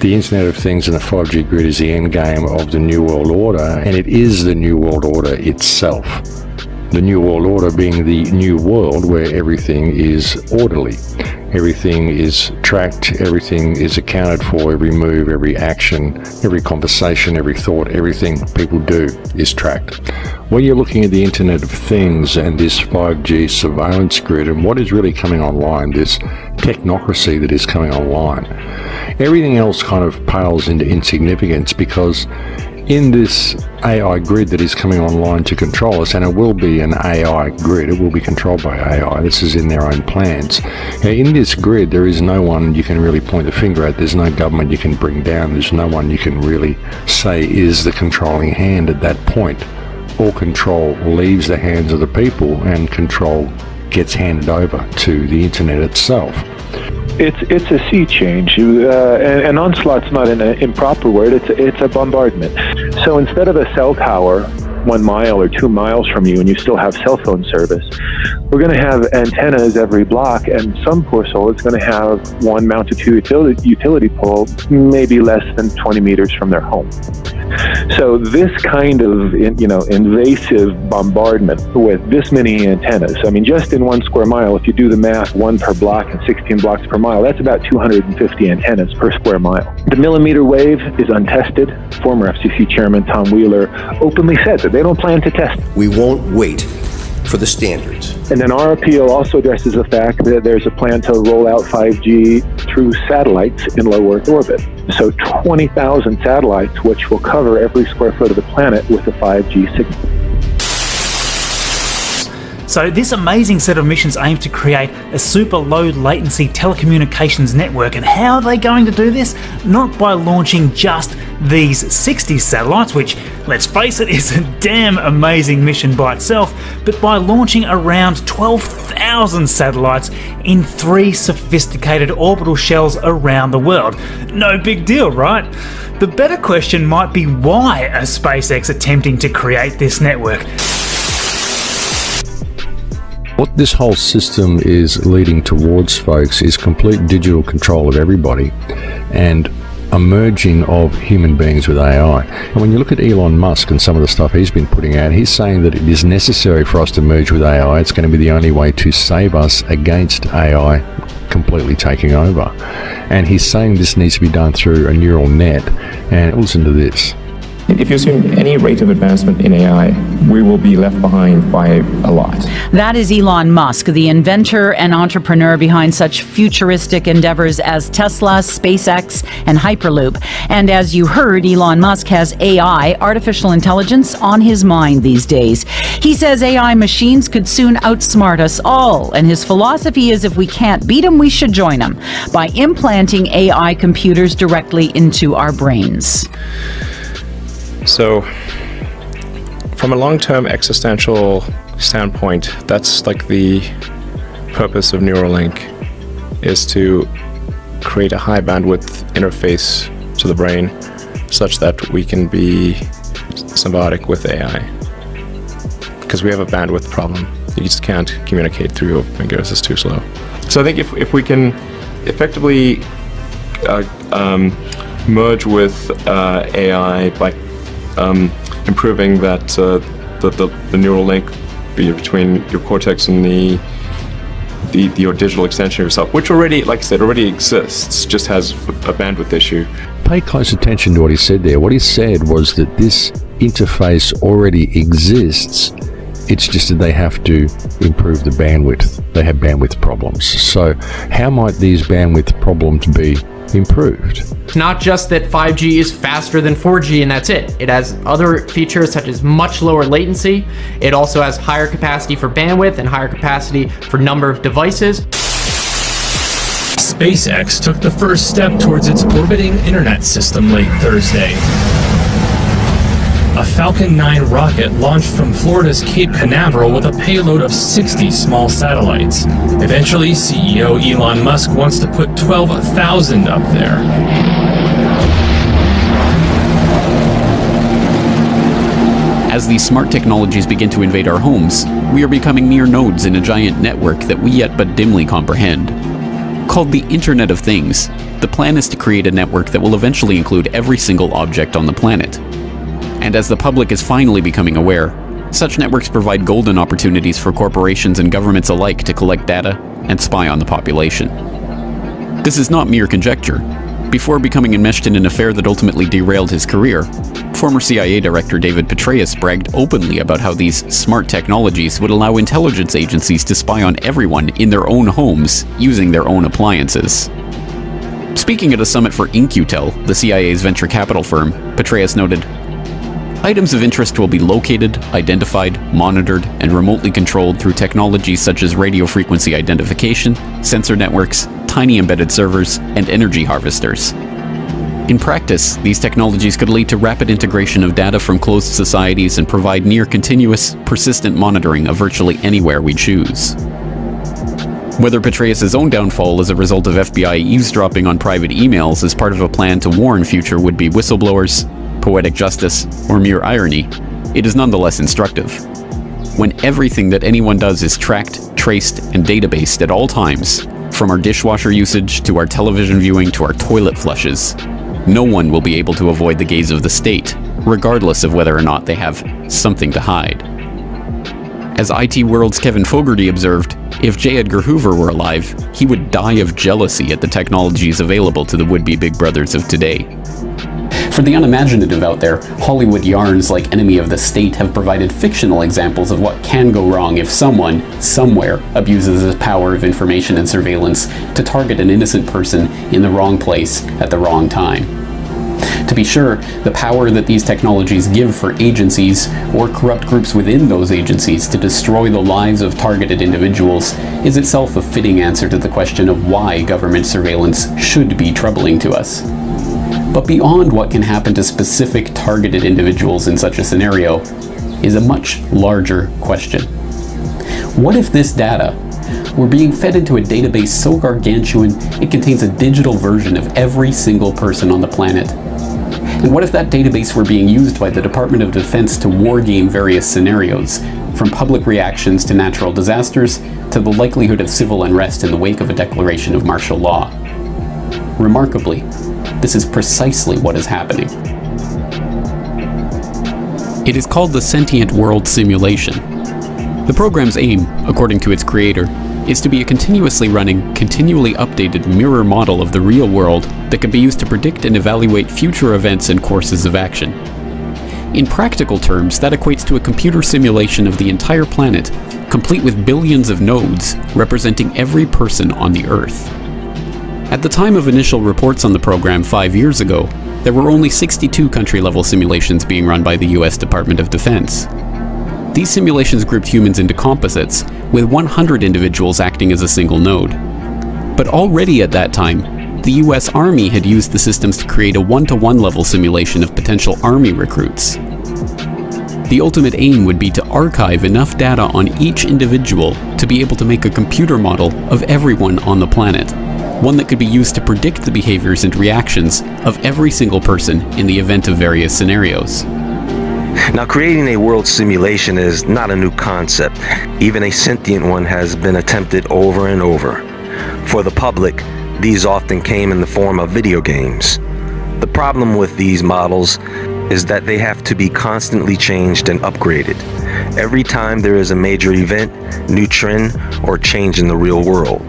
the Internet of Things and the 5G grid is the end game of the New World Order, and it is the New World Order itself. The New World Order being the new world where everything is orderly. Everything is tracked, everything is accounted for, every move, every action, every conversation, every thought, everything people do is tracked. When you're looking at the Internet of Things and this 5G surveillance grid and what is really coming online, this technocracy that is coming online, everything else kind of pales into insignificance, because in this AI grid that is coming online to control us, and it will be an AI grid, it will be controlled by AI, this is in their own plans. In this grid, there is no one you can really point the finger at, there's no government you can bring down, there's no one you can really say is the controlling hand at that point. All control leaves the hands of the people, and control gets handed over to the internet itself. It's a sea change, and onslaught's not an improper word. It's a bombardment. So instead of a cell tower 1 mile or 2 miles from you, and you still have cell phone service, we're going to have antennas every block, and some poor soul is going to have one mounted to utility pole, maybe less than 20 meters from their home. So this kind of, invasive bombardment with this many antennas, I mean, just in 1 square mile, if you do the math, 1 per block and 16 blocks per mile, that's about 250 antennas per square mile. The millimeter wave is untested. Former FCC Chairman Tom Wheeler openly said that they don't plan to test it. We won't wait for the standards. And then our appeal also addresses the fact that there's a plan to roll out 5G through satellites in low Earth orbit. So 20,000 satellites, which will cover every square foot of the planet with a 5G signal. So this amazing set of missions aim to create a super low latency telecommunications network. And how are they going to do this? Not by launching just these 60 satellites, which, let's face it, is a damn amazing mission by itself, but by launching around 12,000 satellites in 3 sophisticated orbital shells around the world. No big deal, right? The better question might be, why are SpaceX attempting to create this network? What this whole system is leading towards, folks, is complete digital control of everybody and a merging of human beings with AI. And when you look at Elon Musk and some of the stuff he's been putting out, he's saying that it is necessary for us to merge with AI. It's going to be the only way to save us against AI completely taking over. And he's saying this needs to be done through a neural net. And listen to this. If you assume any rate of advancement in AI, we will be left behind by a lot. That is Elon Musk, the inventor and entrepreneur behind such futuristic endeavors as Tesla, SpaceX, and Hyperloop. And as you heard, Elon Musk has AI, artificial intelligence, on his mind these days. He says AI machines could soon outsmart us all, and his philosophy is if we can't beat them, we should join them by implanting AI computers directly into our brains. So, from a long-term existential standpoint, that's like the purpose of Neuralink, is to create a high bandwidth interface to the brain such that we can be symbiotic with AI. Because we have a bandwidth problem. You just can't communicate through your fingers, it's too slow. So I think if we can effectively merge with AI by improving that the neural link between your cortex and your digital extension of yourself, which already, like I said, already exists, just has a bandwidth issue. Pay close attention to what he said there. What he said was that this interface already exists. It's just that they have to improve the bandwidth. They have bandwidth problems. So how might these bandwidth problems be improved? Not just that 5G is faster than 4G and that's it. It has other features such as much lower latency. It also has higher capacity for bandwidth and higher capacity for number of devices. SpaceX took the first step towards its orbiting internet system late Thursday. A Falcon 9 rocket launched from Florida's Cape Canaveral with a payload of 60 small satellites. Eventually, CEO Elon Musk wants to put 12,000 up there. As these smart technologies begin to invade our homes, we are becoming mere nodes in a giant network that we yet but dimly comprehend. Called the Internet of Things, the plan is to create a network that will eventually include every single object on the planet. And as the public is finally becoming aware, such networks provide golden opportunities for corporations and governments alike to collect data and spy on the population. This is not mere conjecture. Before becoming enmeshed in an affair that ultimately derailed his career, former CIA Director David Petraeus bragged openly about how these smart technologies would allow intelligence agencies to spy on everyone in their own homes using their own appliances. Speaking at a summit for In-Q-Tel, the CIA's venture capital firm, Petraeus noted, "Items of interest will be located, identified, monitored, and remotely controlled through technologies such as radio frequency identification, sensor networks, tiny embedded servers, and energy harvesters." In practice, these technologies could lead to rapid integration of data from closed societies and provide near-continuous, persistent monitoring of virtually anywhere we choose. Whether Petraeus' own downfall is a result of FBI eavesdropping on private emails as part of a plan to warn future would-be whistleblowers, poetic justice, or mere irony, it is nonetheless instructive. When everything that anyone does is tracked, traced, and databased at all times, from our dishwasher usage to our television viewing to our toilet flushes, no one will be able to avoid the gaze of the state, regardless of whether or not they have something to hide. As IT World's Kevin Fogarty observed, if J. Edgar Hoover were alive, he would die of jealousy at the technologies available to the would-be big brothers of today. For the unimaginative out there, Hollywood yarns like Enemy of the State have provided fictional examples of what can go wrong if someone, somewhere, abuses the power of information and surveillance to target an innocent person in the wrong place at the wrong time. To be sure, the power that these technologies give for agencies or corrupt groups within those agencies to destroy the lives of targeted individuals is itself a fitting answer to the question of why government surveillance should be troubling to us. But beyond what can happen to specific targeted individuals in such a scenario is a much larger question. What if this data were being fed into a database so gargantuan it contains a digital version of every single person on the planet? And what if that database were being used by the Department of Defense to wargame various scenarios, from public reactions to natural disasters to the likelihood of civil unrest in the wake of a declaration of martial law? Remarkably, this is precisely what is happening. It is called the Sentient World Simulation. The program's aim, according to its creator, is to be a continuously running, continually updated mirror model of the real world that can be used to predict and evaluate future events and courses of action. In practical terms, that equates to a computer simulation of the entire planet, complete with billions of nodes representing every person on the Earth. At the time of initial reports on the program 5 years ago, there were only 62 country-level simulations being run by the US Department of Defense. These simulations grouped humans into composites, with 100 individuals acting as a single node. But already at that time, the US Army had used the systems to create a one-to-one level simulation of potential Army recruits. The ultimate aim would be to archive enough data on each individual to be able to make a computer model of everyone on the planet, one that could be used to predict the behaviors and reactions of every single person in the event of various scenarios. Now, creating a world simulation is not a new concept. Even a sentient one has been attempted over and over. For the public, these often came in the form of video games. The problem with these models is that they have to be constantly changed and upgraded every time there is a major event, new trend, or change in the real world.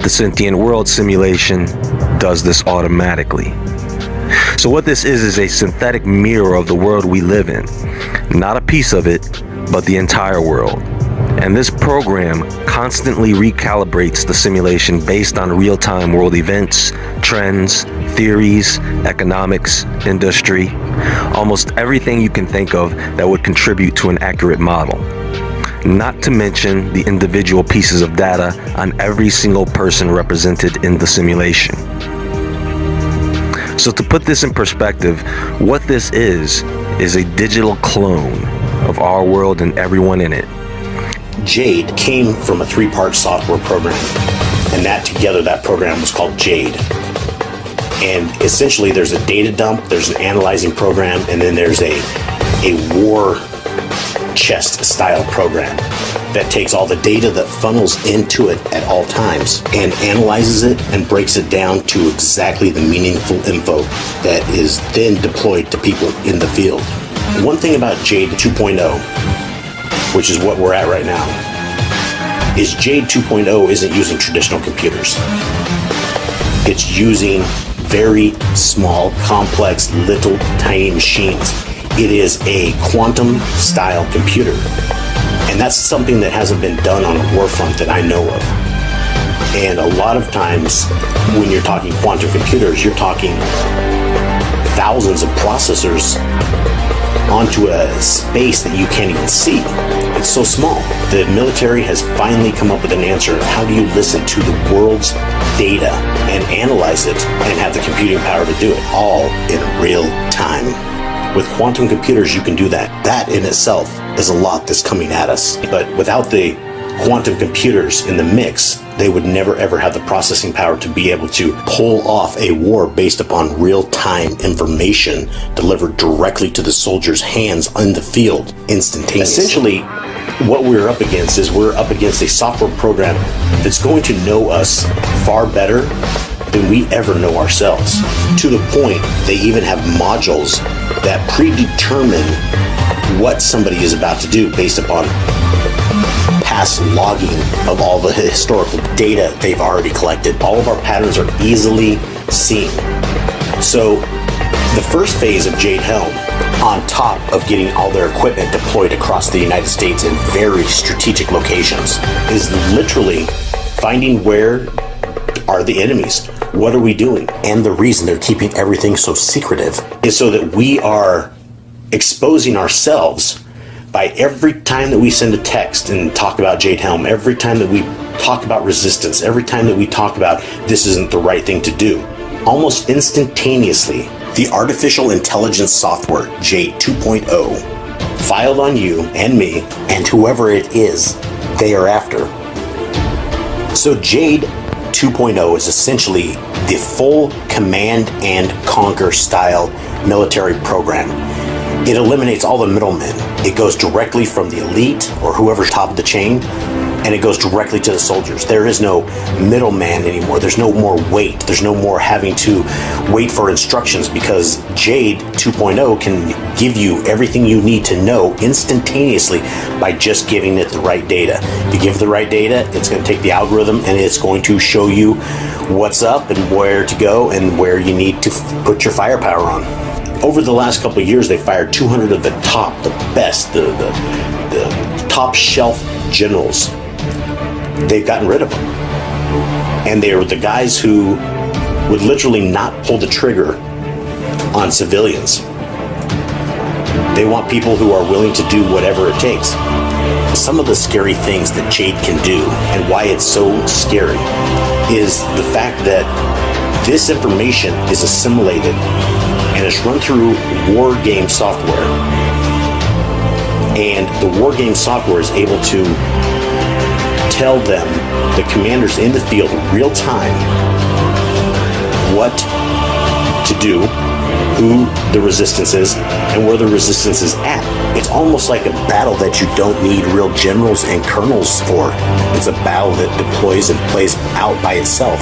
The Sentient World Simulation does this automatically. So what this is a synthetic mirror of the world we live in. Not a piece of it, but the entire world. And this program constantly recalibrates the simulation based on real-time world events, trends, theories, economics, industry, almost everything you can think of that would contribute to an accurate model. Not to mention the individual pieces of data on every single person represented in the simulation. So to put this in perspective, what this is a digital clone of our world and everyone in it. Jade came from a 3-part software program, and that program was called Jade. And essentially there's a data dump, there's an analyzing program, and then there's a war chest style program. that takes all the data that funnels into it at all times and analyzes it and breaks it down to exactly the meaningful info that is then deployed to people in the field. One thing about Jade 2.0, which is what we're at right now, is Jade 2.0 isn't using traditional computers. It's using very small, complex, little, tiny machines. It is a quantum-style computer. And that's something that hasn't been done on a war front that I know of. And a lot of times, when you're talking quantum computers, you're talking thousands of processors onto a space that you can't even see. It's so small. The military has finally come up with an answer. How do you listen to the world's data and analyze it and have the computing power to do it all in real time? With quantum computers, you can do that. That in itself is a lot that's coming at us. But without the quantum computers in the mix, they would never ever have the processing power to be able to pull off a war based upon real-time information delivered directly to the soldiers' hands in the field instantaneously. Essentially, what we're up against is we're up against a software program that's going to know us far better than we ever know ourselves. To the point, they even have modules that predetermine what somebody is about to do based upon past logging of all the historical data they've already collected. All of our patterns are easily seen. So the first phase of Jade Helm, on top of getting all their equipment deployed across the United States in very strategic locations, is literally finding where are the enemies. What are we doing? And the reason they're keeping everything so secretive is so that we are exposing ourselves by every time that we send a text and talk about Jade Helm, every time that we talk about resistance, every time that we talk about this isn't the right thing to do, almost instantaneously, the artificial intelligence software, Jade 2.0, filed on you and me and whoever it is they are after. So Jade 2.0 is essentially the full command and conquer style military program. It eliminates all the middlemen. It goes directly from the elite or whoever's top of the chain, and it goes directly to the soldiers. There is no middleman anymore. There's no more wait. There's no more having to wait for instructions, because Jade 2.0 can give you everything you need to know instantaneously by just giving it the right data. If you give it the right data, it's going to take the algorithm and it's going to show you what's up and where to go and where you need to put your firepower on. Over the last couple of years, they fired 200 of the top, the best, the top shelf generals. They've gotten rid of them. And they were the guys who would literally not pull the trigger on civilians. They want people who are willing to do whatever it takes. Some of the scary things that Jade can do, and why it's so scary, is the fact that this information is assimilated and it's run through war game software. And the war game software is able to tell them, the commanders in the field, real time, what to do, who the resistance is, and where the resistance is at. It's almost like a battle that you don't need real generals and colonels for. It's a battle that deploys and plays out by itself.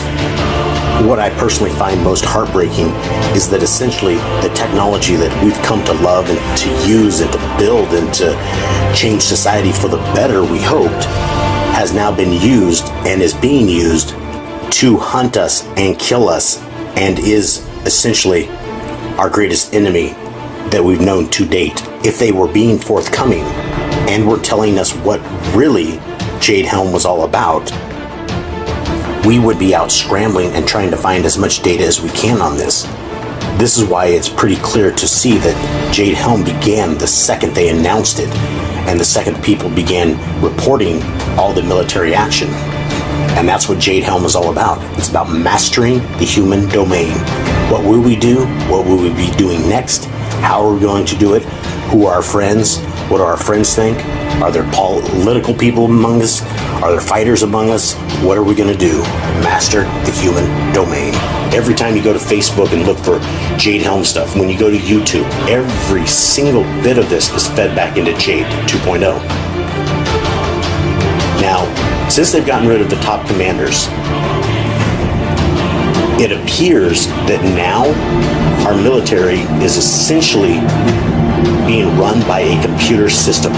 What I personally find most heartbreaking is that essentially the technology that we've come to love and to use and to build and to change society for the better, we hoped, has now been used and is being used to hunt us and kill us, and is essentially our greatest enemy that we've known to date. If they were being forthcoming and were telling us what really Jade Helm was all about, we would be out scrambling and trying to find as much data as we can on this. This is why it's pretty clear to see that Jade Helm began the second they announced it, and the second people began reporting all the military action. And that's what Jade Helm is all about. It's about mastering the human domain. What will we do? What will we be doing next? How are we going to do it? Who are our friends? What do our friends think? Are there political people among us? Are there fighters among us? What are we going to do? Master the human domain. Every time you go to Facebook and look for Jade Helm stuff, when you go to YouTube, every single bit of this is fed back into Jade 2.0. Now, since they've gotten rid of the top commanders, it appears that now our military is essentially being run by a computer system.